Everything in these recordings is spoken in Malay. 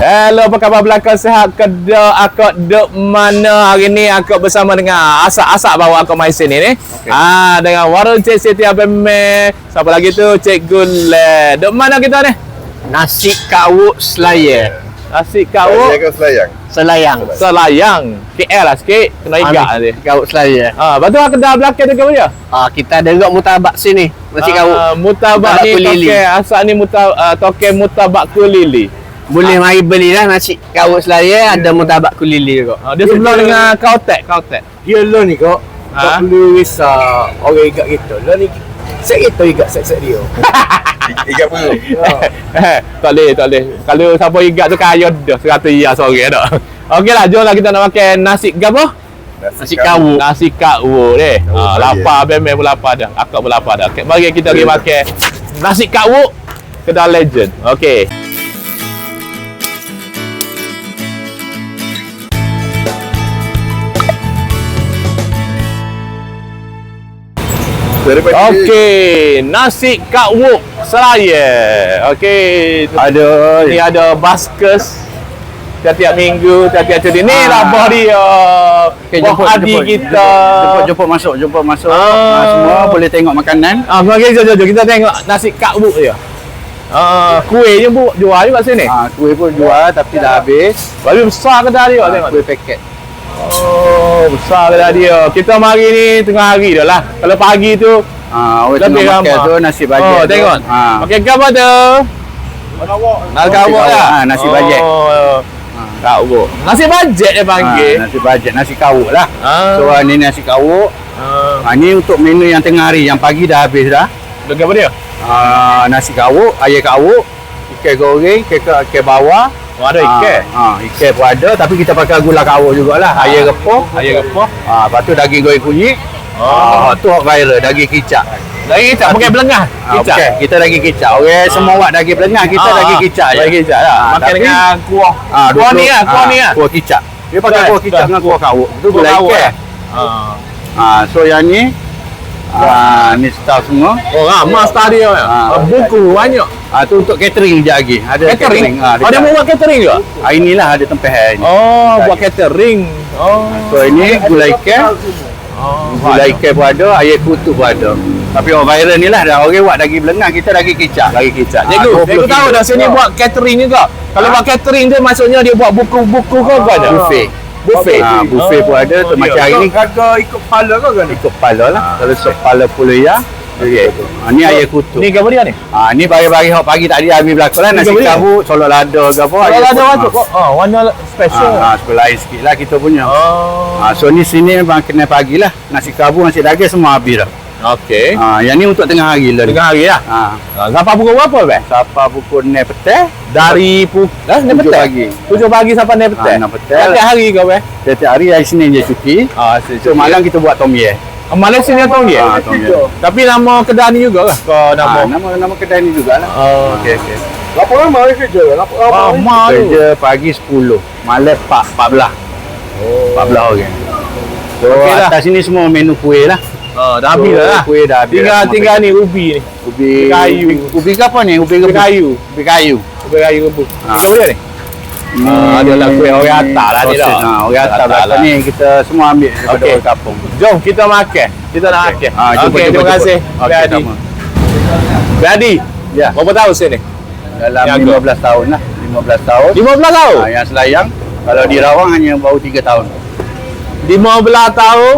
Hello, apa khabar belakang sihat ke dak? Akak duk mana hari ni? Akak bersama dengan Asak bawa akak mai sini ni. Okay. Dengan warung Cik Siti Abemeh. Siapa lagi tu? Cik Gule. Duk mana kita ni? Nasi kawuk Selayar. Nasi kawuk Selayang. KL lah sikit. Kena igak nanti. Kawuk Selayar. Lepas tu kedai belakang tu ke dia? Kita ada juga mutabak sini. Nasi kawuk. Mutabak ni toke. Asak ni toke mutabak kulili. Boleh mari belilah nasi kawuk Selayar, ada mutabak kulili juga. Dia sebelah dengan kautek. Dia lo ni kok. Tak perlu risau orang ikat kita. Lo ni set kita ikat set dia. Ikat perlu. Tak boleh. Kalau siapa ikat tu kaya dah 100 ya seorang dah. Okeylah, jomlah kita nak makan nasi gapo? Nasi kawuk. Nasi kawuk ni. Lapar memang pun lapar dah. Akak pun lapar dah. Okay, mari kita pergi makan nasi kawuk kedai legend. Okey. Okey, nasi kawuk Selayar. Okey, ni ada baskus tiap-tiap minggu, tiap-tiap cuti. Ni rabah dia. Okay, jemput kita. Jemput masuk. Semua boleh tengok makanan. Mari jom kita tengok nasi kawuk dia. Kuih je jual juga sini. Kuih pun jual tapi dah habis. Baru besar kedai dia tengok. Kuih paket. Besar kedai dia. Kita mari ni tengah hari dah lah. Kalau pagi tu lebih ramai tu nasi bajet. Tengok. Makan apa tu? Nasi kawuk lah. Nasi bajet. Kawuk. Nasi bajet dia panggil. Nasi bajet, nasi kawuk lah. So ni nasi kawuk. Ni untuk menu yang tengah hari, yang pagi dah habis dah. Dengan apa dia? Nasi kawuk, air kawuk, ikan goreng, ikan bawah. Ada ikan. Ikan pun ada, tapi kita pakai gula kawuk jugalah. Air repuh. Lepas tu daging goreng kunyit. Tu hot viral, daging kicap. Daging kicap pakai belengah. Kicap. Okay. Kita daging kicap. Orang semua buat daging belengah, kita daging kicap je. Daging kicap lah. Makan dengan kuah. Kuah ni lah. Kuah kicap. Dia pakai kuah kicap dengan kuah kawuk. Tu gula ikan. So yang ni ni staff semua. Ramah staff dia. Buku banyak. Tu untuk catering je lagi. Ada catering. Ada buat catering juga? Inilah ada tempat ni. Buat catering. So ini gula ikan. Gula ikan pun ada, air kutu pun ada. Tapi orang viral ni lah, orang buat daging belengah, kita daging kicap. Cikgu tahu dah sini buat catering juga. Kalau buat catering tu maksudnya dia buat buku-buku ke ada? Buffet. Buffet pun ada. Macam hari ni Harga ikut kepala ke kan? ikut kepala lah. Kalau kepala puluh ya. Ni air kutu. Ni apa dia ni? Ni bagi-bagi hot pagi tadi habis berlaku lah. Nasi kawuk, solok lada ke apa. Solok lada macam warna special. Sebelah lain sikit lah kita punya. So ni sini memang kena pagi lah. Nasi kawuk, nasi daging semua habis dah. Okey. Yang ni untuk tengah hari lah. Tengah hari lah. Sampai pukul berapa be? Sampai pukul 6 petang. Dari 7 pagi. 7 pagi sampai 6 petang. 6 petang. Setiap hari ke be? Setiap hari Senin je cuti. So malam kita buat tom yum. Malaysia ni Tom Yum. Tapi nama kedai ni juga lah. Nama kedai ni jugalah. Okey. Berapa lama kerja? Lama tu. Kerja pagi 10, malam 14. 14 orang. So atas sini semua menu kuih lah. Dah habis dah lah. Kuih dah habis. Tinggal ni ubi ni. Ubi kayu. Ubi apa ni? Ubi kayu. Ubi kayu rebus. Kita boleh ni? Adalah kuih orang atas lah ni dah. Orang atas belakang ni kita semua ambil daripada orang kampung. Jom kita makan. Kita nak makan. Okey, terima kasih. Beradi. Ya. Berapa tahun sini? Dalam 15 tahun lah. 15 tahun. 15 tahun? Yang Selayang. Kalau di Rawang hanya baru 3 tahun. 15 tahun.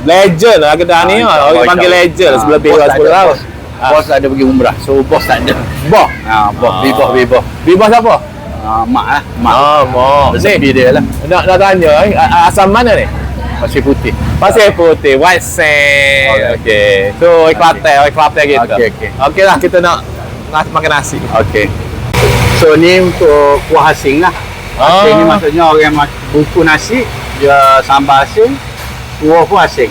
Legend lah kedai ni. Orang panggil legend sebelum 10 tahun. Bos ada pergi umrah. So bos tak ada. Bos? Bos. Bibah siapa? Mak lah. Mak. Resepi dia lah. Nak tanya, asal mana ni? Pasir Putih. Pasir Putih, White Sand. Okey. So, Kelantan kita. Okey lah, kita nak makan nasi. Okey. So, ni untuk kuah asing lah. Asing ni maksudnya orang yang buku nasi, dia sambal asing, kuah pun asing.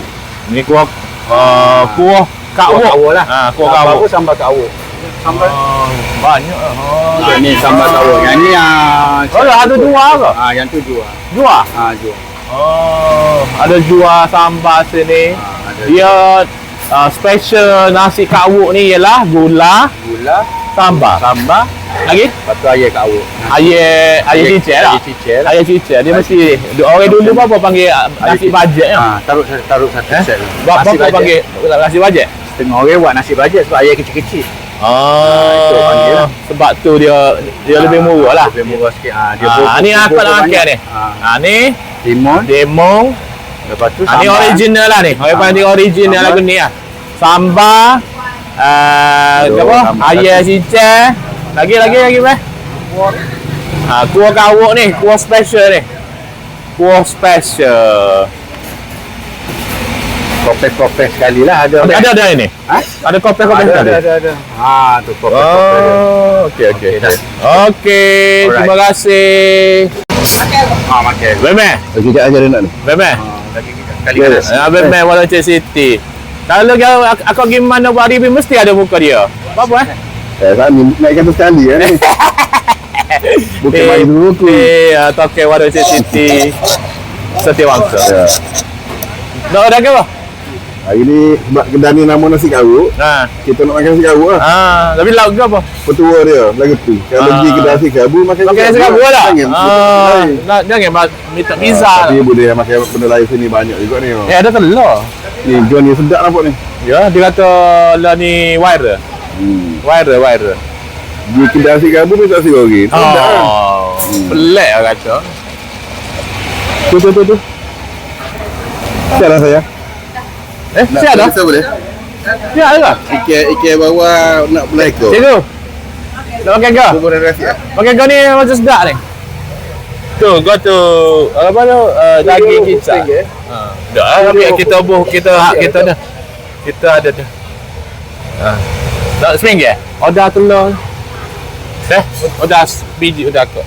Ni kuah kawuk lah. Kuah kawuk. Sambal kawuk. Sambal banyak. Ni sambal kawuk. Yang ni ada jual ke? Yang tu jual. Jual? Jual. Ada jual sambal sini. Dia special nasi kawuk ni ialah gula, sambal, Lagi? Lepas tu ayah kat awak. Ayah cicir lah. Ayah cicir lah. Ayah cicir. Dia mesti orang dulu apa panggil nasi bajet ya. Taruh satu set. Berapa panggil nasi bajet? Setengah orang buat nasi bajet sebab ayah kecil-kecil. itu panggil lah. Sebab tu dia lebih murah lah. Lebih murah sikit. Ni aku nak makan ni. Ni Demong. Lepas tu ni original lah ni. Orang panggil original lagu ni lah. Sambal. Apa? Ayam cicir. Lagi beh. Kuah kawuk ni, kuah special ni. Kuah special. Kopek sekali lah ada. Ada ini. Ada kopek sekali. Ada. Tu kopek. Okey. Okey, terima kasih. Makan. Beme. Kejap aja nak ni. Beme. Lagi kali kanan. Beme Walau City. Kalau aku pergi mana buat review mesti ada muka dia. Apa Saya ni naikkan tu sekali ni. Bukan main dulu tu. Toke Walau City. Setiawangsa. Ya. Nak ada ke apa? Hari ni sebab kedai ni nama nasi kawuk. Kita nak makan nasi kawuk lah. Tapi lauk ke apa? Petua dia lagu tu. Kalau pergi kedai nasi kawuk makan nasi kawuk lah. Jangan minta pizza. Tapi boleh makan benda lain sini banyak juga ni. Ada telur. Ni John ni sedap nampak ni. Ya, dia kata lah ni wire. Wire. Di kedai nasi kawuk pun tak siapa lagi. Sedap kan? Pelik lah kata. Tu. Siap lah saya. Siap dah? Bisa boleh? Siap lah. Ikan bawah nak belah ekor. Cikgu. Nak makan ke? Bubur dan nasi lah. Makan kau ni macam sedap ni. Tu, kau tu apa tu? Daging kicap. Dah, tapi kita buh kita hak kita dah. Kita ada tu. Tak RM1? Order telur. Order biji order kau.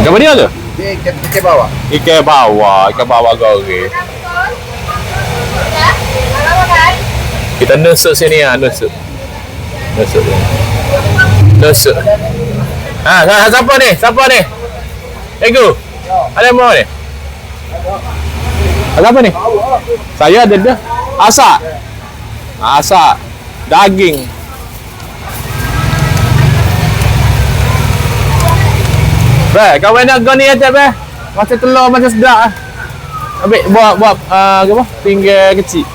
Gambar dia tu? Ikan bawah. Ikan bawah goreng. Kita nusuk sini ah, nusuk. Siapa ni? Ego. Ada mau ni? Ada apa ni? Saya ada dah. Asak. Daging. Baik, kau nak kau ni aja be. Macam telur macam sedap ah. Ambil buat apa? Pinggir kecil.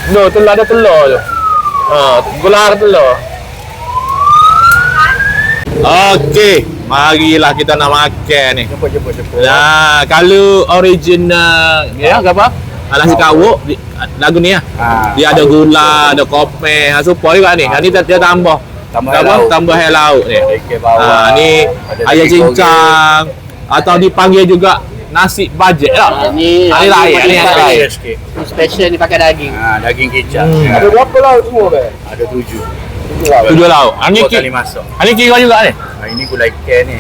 Telur ada telur tu. Gelar telur. Okey, marilah kita nak makan ni. Jemput. Nah, kalau original ya apa? Nasi kawuk lagu ni ah. Dia ada gula, ada kopi, supaya juga ni. Ni dia tambah air laut ni. Ni ayam cincang atau dipanggil juga nasi bajet lah. Ni lain. special ni pakai daging. Daging kicap. Ada berapa lauk semua be? Ada 7. 7 lauk. Ini kali masuk. Ini kira juga ni. Ini gulai ikan ni.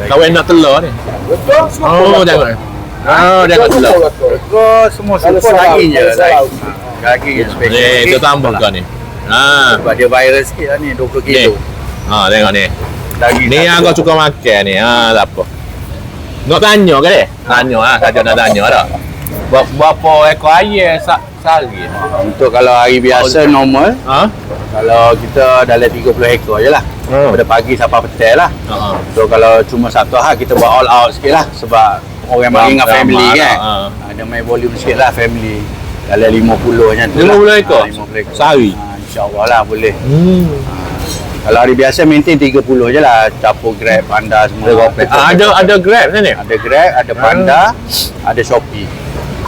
Kau nak telur ni. Betul Tengok. semua. Tengok telur. Kau semua super daging je. Daging yang special. Ni, kita tambah kau ni. Sebab dia viral sikit lah ni, 20 kilo. Tengok ni. Daging Ni yang kau suka makan ni. Tak apa. Nak tanya ke dia? Tanya lah. Saja nak tanya dah. Berapa ekor ayam sehari? Untuk kalau hari biasa normal, kalau kita dalam 30 ekor je lah. Pada pagi sampai petang lah. So kalau cuma Sabtu Ahad kita buat all out sikit lah. Sebab orang main dengan family kan. Dia main volume sikit lah family. Dalam 50 macam tu 50 ekor? 50 ekor Sehari? InsyaAllah lah boleh. Kalau hari biasa maintain 30 je lah. Campur Grab, Panda semua. Ada Grab ni? Ada Grab, ada Panda, ada Shopee.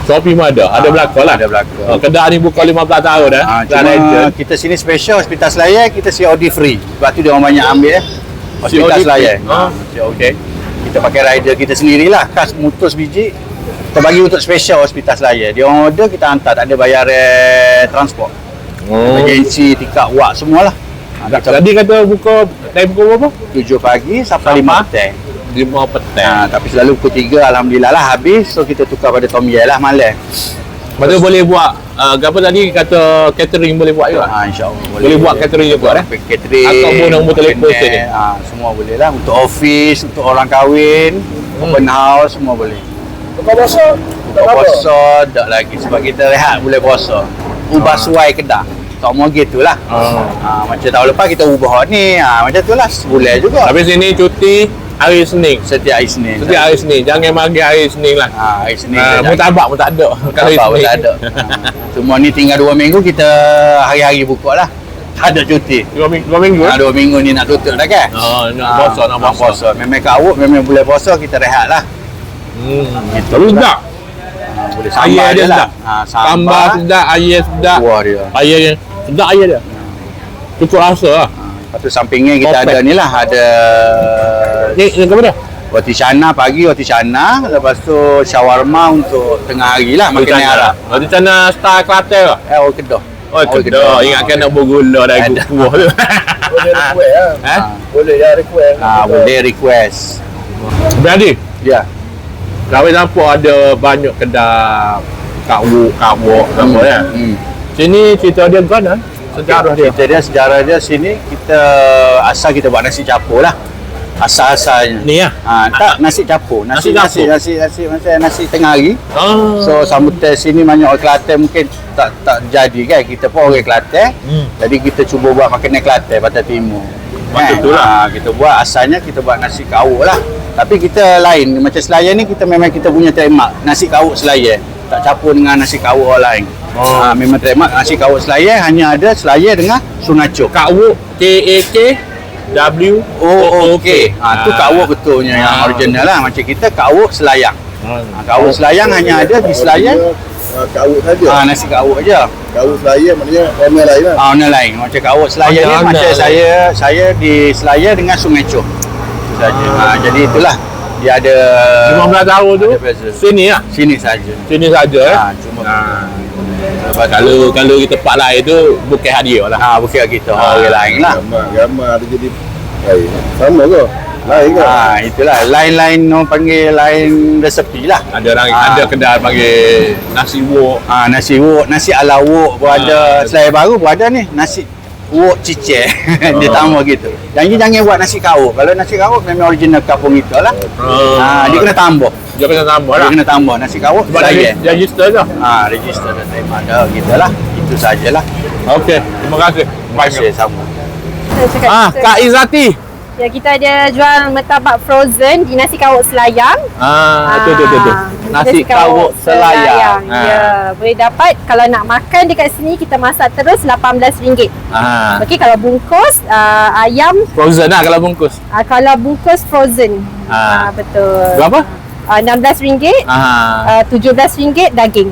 Shopee pun ada? Ada belakang lah? Ada belakang. Kedai ni buka 15 tahun dah. Cuma kita sini special Hospital Selayar, kita COD free. Sebab tu dia orang banyak ambil Hospital Selayar. Okey. Kita pakai rider kita sendirilah. Khas mutus biji. Kita bagi untuk special Hospital Selayar. Dia orang order, kita hantar. Tak ada bayar transport. Agensi, tiket, wak semualah. Tadi kata buka time pukul berapa? 7 pagi sampai 5 petang. 5 petang. Tapi selalu pukul 3 alhamdulillah lah habis. So kita tukar pada Tom Yai lah malam. Betul boleh buat apa tadi kata catering boleh buat juga? InsyaAllah boleh buat catering juga catering ataupun nombor telefon sini. Semua boleh lah. Untuk office, untuk orang kahwin, open house, semua boleh. Buka puasa? Buka puasa tak lagi sebab kita rehat boleh puasa. Ubah suai Kedah. tak mau gitu lah. Macam tahun lepas kita ubah ni, macam tu lah, sebulan juga. Habis sini cuti hari Senin. Setiap hari Senin. Setiap hari Senin. Jangan bagi hari Senin lah. Hari Senin. Mutabak pun tak ada. Kalau hari Mutabak pun Senin. tak ada. Cuma ni tinggal 2 minggu kita hari-hari buka lah. Tak ada cuti. 2 minggu. 2 minggu ni nak tutup dah kan? Nak puasa. Memang kawut, memang bulan puasa kita rehat lah. Gitu. Sedap. Boleh Air sambal dia je lah. sedap. Sambal sedap, air sedap. Kuah dia. Air dia. Sedap air dia. Cukup rasa lah. Lepas tu sampingnya kita ada ni lah, ada Ni ke mana? roti canai pagi, roti canai. Lepas tu shawarma untuk tengah hari lah, makan Arab. Roti canai style Kelantan ke? Orang Kedah. Oh, Kedah. Ingatkan nak bergula dah ikut kuah tu. Boleh request lah. Boleh ya request. Boleh request. Beradi. Ya. Kawin Lampau ada banyak kedai kawuk apa ya. Sini cerita dia kan sejarah dia. Sejarah dia sini kita asal kita buat nasi capur lah. Asal-asalnya. Ni lah. Tak nasi capur. Nasi macam nasi tengah hari. So sambutan sini banyak orang Kelantan mungkin tak jadi kan. Kita pun orang Kelantan. Jadi kita cuba buat makanan Kelantan Pantai Timur. Betul lah. Kita buat asalnya kita buat nasi kawuk lah. Tapi kita lain macam Selayar ni kita memang kita punya trademark nasi kawuk Selayar. Tak campur dengan nasi kawuk orang lain. Memang trademark nasi kawuk Selayar hanya ada Selayar dengan Sungai Cok. Kawuk KAKWOOK. Tu kawuk betulnya yang original lah. Macam kita kawuk Selayang. Kawuk Selayang hanya ada di Selayar. Kawut saja. Nasi kawuk aja. Kawut Selayar maknanya warna lain lah. Warna lain. Macam kawuk Selayar ni macam saya di Selayar dengan Sungai Cok. Saja. Jadi itulah dia ada 15 tahun tu sini lah. Sini saja. Sini saja. Cuma kalau kita part lain tu bukan hadiah lah. Bukan kita orang lain lah. Gambar ada jadi sama ke? Lain ke? Itulah lain-lain orang panggil lain resepi lah. Ada kedai panggil nasi wok. Nasi wok, nasi ala wok pun ada. Selain baru pun ada ni nasi wok cicir. Dia tambah gitu. Jangan buat nasi kawuk. Kalau nasi kawuk memang original kampung itu lah. Dia kena tambah. Dia kena tambah lah. Dia kena tambah nasi kawuk. Sebab dia register tu. Register dah terima ada gitulah. Itu sajalah. Okey, terima kasih. Terima kasih sama. Kak Izati. Ya, kita ada jual martabak frozen di nasi kawuk Selayang. Betul. Nasi kawuk Selayang. Ya, boleh dapat kalau nak makan dekat sini kita masak terus RM18. Okey, kalau bungkus ayam Frozen lah kalau bungkus. kalau bungkus frozen. Betul. Berapa? RM16, RM17 daging.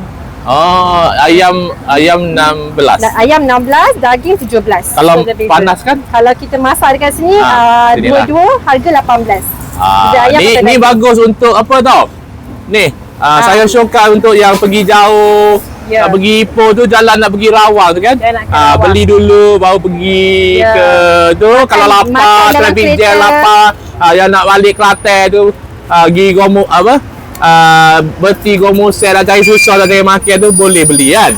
Ayam 16. Ayam 16, daging 17. Kalau So, lebih panas kan? Kalau kita masak dekat sini sinilah. dua-dua harga 18. Ni bagus untuk apa tau? Ni saya showkan untuk yang pergi jauh. Ya. Nak pergi Ipoh tu jalan nak pergi Rawang tu kan? Nak ke Rawang. Beli dulu baru pergi ke tu kalau lapar, makan dalam traffic jam kereta. lapar. Yang nak balik Kelantan tu pergi Gomo apa? Berti Gomo sel dah cari susah dah cari makan tu boleh beli kan?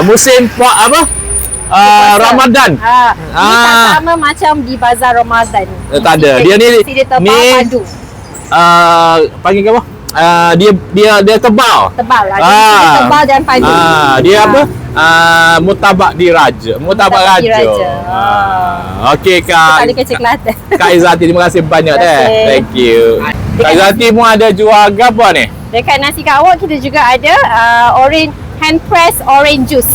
Musim Ramadan. Ini tak sama macam di bazar Ramadan. Tak ada. Dia ni padu. panggil ke apa? Dia tebal. Tebal lah. Dia tebal dan padu. Dia apa? Murtabak diraja. Murtabak raja. Okey Kak. Tadi kecil Kelantan. Kak Izati, terima kasih banyak Terima kasih. Thank you. Kak Izati pun ada jual apa ni? Dekat nasi kawuk kita juga ada orange hand press orange juice.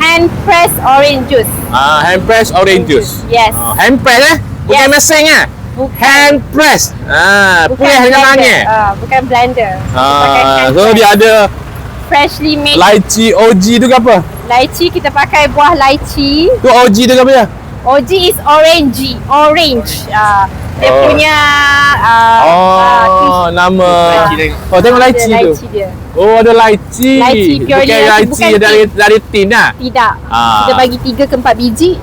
Hand press orange juice. Hand press orange juice. Yes. Hand press bukan Yes. mesin Bukan. Hand press. Press dengan tangan. Bukan blender. Pakai hand So press. dia ada Freshly made lychee OG tu ke apa? lychee. Kita pakai buah lychee. Tu OG tu ke apa ya? OG is orange. Dia punya Nama. Tengok lychee tu. lychee dia. Ada lychee. Lychee pure Bukan dia, lychee bukan dari tin lah. Tidak. Kita bagi 3 ke 4 biji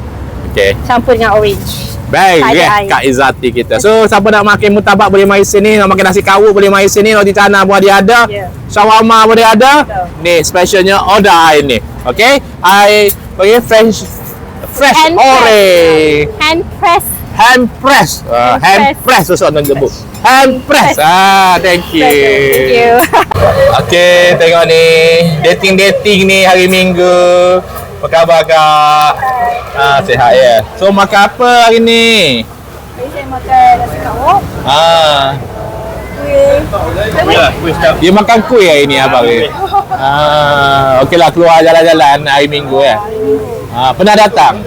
Okey. campur dengan orange. Baik, Tak ada air. Kak Izati kita. So, siapa nak makan murtabak boleh mari sini, nak makan nasi kawuk boleh mari sini, roti canai pun ada. Ya. Shawarma boleh ada. Betul. Ni specialnya order air ni. Okey? Air panggil fresh Hand orange. Hand press. Hand press. Hand Hand press. press sesuatu nak sebut. Hand press. Thank you. Thank you. Okey, tengok ni. Dating ni hari Minggu. Apa khabar Kak? Sihat ya. So makan apa hari ni? Saya makan nasi kawok, kuih. Dia makan kuih hari ni abang ni. Okeylah keluar jalan-jalan hari Minggu ya. Pernah datang?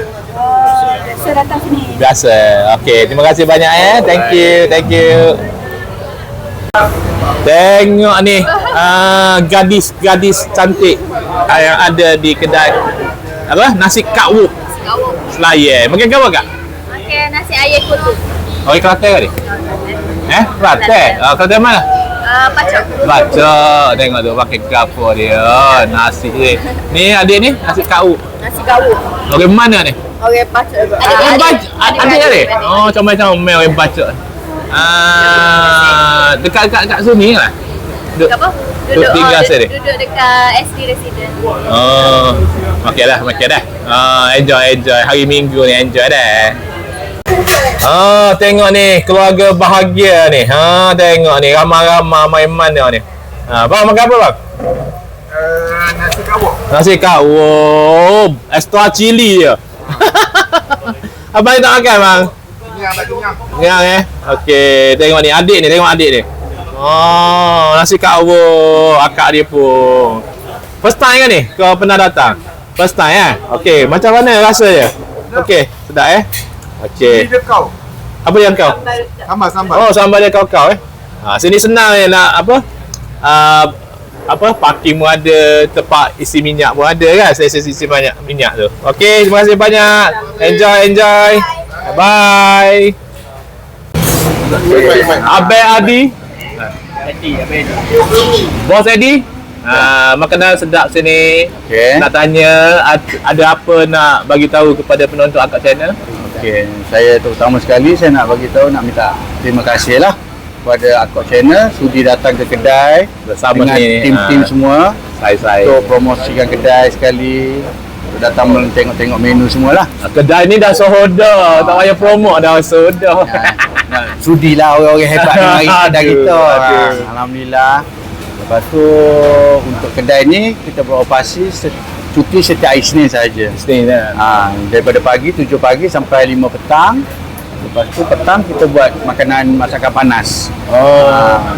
Saya datang sini. Biasa. Okey, terima kasih banyak Thank you. Tengok ni gadis-gadis cantik yang ada di kedai apa? Nasi kawuk Selayar. Makan apa Kak? Makan nasi ayam kutu. Oh, Kelantan ke ni? Kelantan? Kelantan mana? Pacok. Baca, tengok tu pakai gapo dia. Nasi ni. Ni adik ni nasi kawuk. Nasi kawuk. Orang mana ni? Orang Pacok. Adik ni. Oh, comel-comel orang baca. Dekat sini lah. Apa? Duduk tinggal sini. Duduk dekat SD Resident. Oh, makan dah. Enjoy. Hari Minggu ni enjoy dah. Tengok ni keluarga bahagia ni. Tengok ni ramai-ramai main mana ni. Bang makan apa bang? Nasi kawok. Nasi kawuk. Extra cili je. Abang tak makan bang? Kenyang Okey, tengok ni adik ni. Oh, nasi kawuk akak dia pun. First time ke ni? Kau pernah datang? First time Okey, macam mana rasa dia? Okey, sedap Okey. Ini kau. Apa yang kau? Sambal. Oh, sambal dia kau sini senang nak apa parking pun ada, tempat isi minyak pun ada kan. Saya isi banyak minyak tu. Okey, terima kasih banyak. Enjoy. Bye. Abang Adi. Bos Adi. Makanan sedap sini. Okey. Nak tanya ada apa nak bagi tahu kepada penonton Akak Channel? Okey, saya terutama sekali saya nak bagi tahu, nak minta terima kasih lah kepada Akak Channel sudi datang ke kedai Bersama dengan ni, tim-tim semua Saya. untuk promosikan kedai sekali, untuk datang tengok-tengok menu semualah. Kedai ni dah sohoda, tak payah promote dah sohoda. Sudilah orang-orang hebat yang mari kedai kita. Aduh. Alhamdulillah. Lepas tu untuk kedai ni kita beroperasi cuti setiap hari Isnin saja. Sini dah. Daripada pagi 7 pagi sampai 5 petang. Lepas tu petang kita buat makanan masakan panas.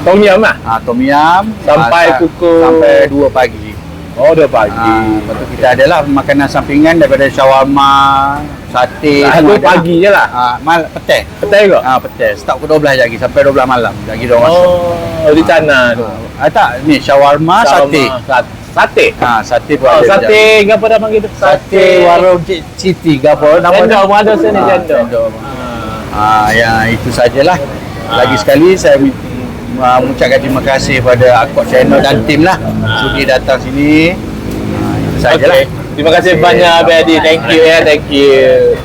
Tom yum lah. Tom yum Sampai pukul sampai 2 pagi. Oh, 2 pagi. Lepas tu kita adalah makanan sampingan daripada shawarma, sate. Satu pagi je lah. Petang. Petai ke? Petang. Start pukul 12 lagi sampai 12 malam. Lagi dia orang masuk. Di sana tu. Tak, ni shawarma, sate. Sate? Sate pun ada. Sate, apa dah panggil tu? Sate warung Cik Siti ke apa nama Cendol dia? pun ada sini, cendol. Yang itu sajalah. Lagi sekali saya mengucapkan terima kasih pada Akak Channel dan tim lah sudi datang sini. Itu sajalah. Terima kasih banyak Abang Adi. Thank you.